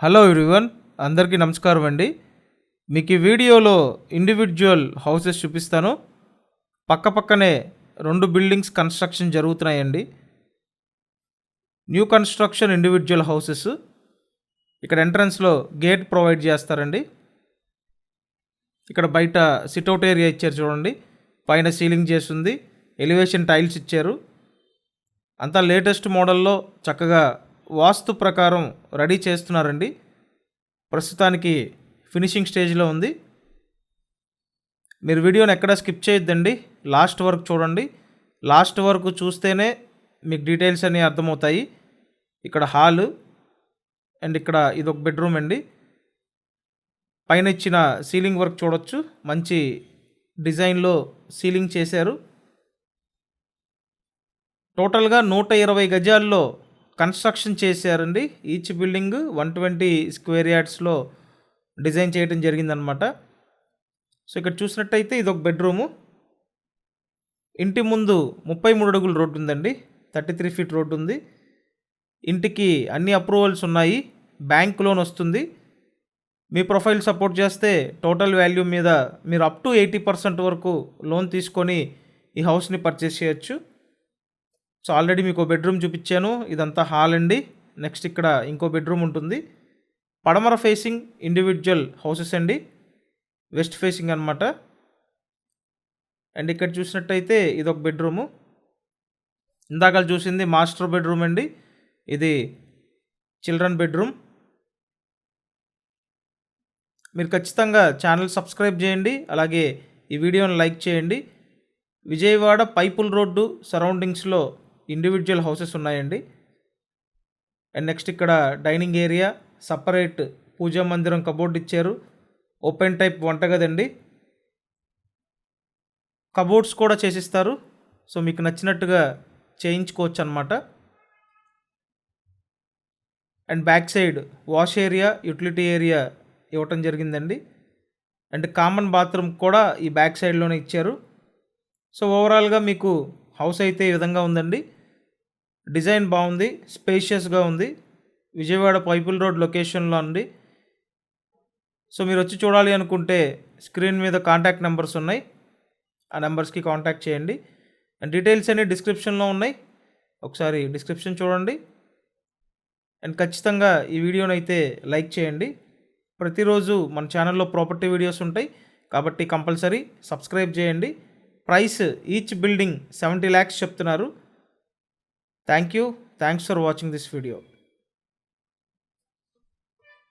Hello everyone, అందరికీ నమస్కారం అండి. మీకు ఈ వీడియోలో ఇండివిజువల్ హౌసెస్ చూపిస్తాను. పక్కపక్కనే 2 బిల్డింగ్స్ కన్స్ట్రక్షన్ జరుగుతున్నాయండి. New construction individual houses. ఇక్కడ ఎంట్రన్స్లో గేట్ ప్రొవైడ్ చేస్తారండి. ఇక్కడ బయట సిట్అవుట్ ఏరియా ఇచ్చారు చూడండి. పైన సీలింగ్ చేస్తుంది, ఎలివేషన్ టైల్స్ ఇచ్చారు. అంతా లేటెస్ట్ మోడల్లో చక్కగా వాస్తు ప్రకారం రెడీ చేస్తున్నారండి. ప్రస్తుతానికి ఫినిషింగ్ స్టేజ్లో ఉంది. మీరు వీడియోని ఎక్కడ స్కిప్ చేయొద్దండి, లాస్ట్ వరకు చూడండి. లాస్ట్ వరకు చూస్తేనే మీకు డీటెయిల్స్ అన్నీ అర్థమవుతాయి. ఇక్కడ హాలు అండ్ ఇక్కడ ఇదొక బెడ్రూమ్ అండి. పైన ఇచ్చిన సీలింగ్ వర్క్ చూడొచ్చు, మంచి డిజైన్లో సీలింగ్ చేశారు. టోటల్గా 120 గజాల్లో కన్స్ట్రక్షన్ చేశారండి. ఈచ్ బిల్డింగ్ 120 స్క్వేర్ యార్డ్స్లో డిజైన్ చేయడం జరిగిందనమాట. సో ఇక్కడ చూసినట్టయితే ఇదొక బెడ్రూము. ఇంటి ముందు 33 అడుగుల రోడ్డు ఉందండి, 33 ఫీట్ రోడ్డు ఉంది. ఇంటికి అన్ని అప్రూవల్స్ ఉన్నాయి, బ్యాంక్ లోన్ వస్తుంది. మీ ప్రొఫైల్ సపోర్ట్ చేస్తే టోటల్ వాల్యూ మీద మీరు అప్ టు 80% వరకు లోన్ తీసుకొని ఈ హౌస్ని పర్చేస్ చేయొచ్చు. సో ఆల్రెడీ మీకు బెడ్రూమ్ చూపించాను, ఇదంతా హాల్ అండి. నెక్స్ట్ ఇక్కడ ఇంకో బెడ్రూమ్ ఉంటుంది. పడమర ఫేసింగ్ ఇండివిజువల్ హౌసెస్ అండి, వెస్ట్ ఫేసింగ్ అనమాట. అండ్ ఇక్కడ చూసినట్టయితే ఇదొక బెడ్రూము. ఇందాక చూసింది మాస్టర్ బెడ్రూమ్ అండి, ఇది చిల్డ్రన్ బెడ్రూమ్. మీరు ఖచ్చితంగా ఛానల్ సబ్స్క్రైబ్ చేయండి, అలాగే ఈ వీడియోని లైక్ చేయండి. విజయవాడ పైపుల్ రోడ్డు సరౌండింగ్స్లో ఇండివిజువల్ హౌసెస్ ఉన్నాయండి. అండ్ నెక్స్ట్ ఇక్కడ డైనింగ్ ఏరియా, సపరేట్ పూజా మందిరం, కబోర్డ్ ఇచ్చారు. ఓపెన్ టైప్ వంటగది అండి. కబోర్డ్స్ కూడా చేసిస్తారు, సో మీకు నచ్చినట్టుగా చేయించుకోవచ్చు అనమాట. And back side wash area, utility area ఇవ్వటం జరిగిందండి. అండ్ కామన్ బాత్రూమ్ కూడా ఈ బ్యాక్ సైడ్లోనే ఇచ్చారు. సో ఓవరాల్గా మీకు హౌస్ అయితే ఈ విధంగా ఉందండి. డిజైన్ బాగుంది, స్పేషియస్గా ఉంది. విజయవాడ పైపుల్ రోడ్ లొకేషన్లో ఉంది. సో మీరు వచ్చి చూడాలి అనుకుంటే స్క్రీన్ మీద కాంటాక్ట్ నెంబర్స్ ఉన్నాయి, ఆ నెంబర్స్కి కాంటాక్ట్ చేయండి. అండ్ డీటెయిల్స్ అన్ని డిస్క్రిప్షన్లో ఉన్నాయి, ఒకసారి డిస్క్రిప్షన్ చూడండి. అండ్ ఖచ్చితంగా ఈ వీడియోని అయితే లైక్ చేయండి. ప్రతిరోజు మన ఛానల్లో ప్రాపర్టీ వీడియోస్ ఉంటాయి కాబట్టి కంపల్సరీ సబ్స్క్రైబ్ చేయండి. ప్రైస్ ఈచ్ బిల్డింగ్ 70 lakhs చెప్తున్నారు. Thanks for watching this video.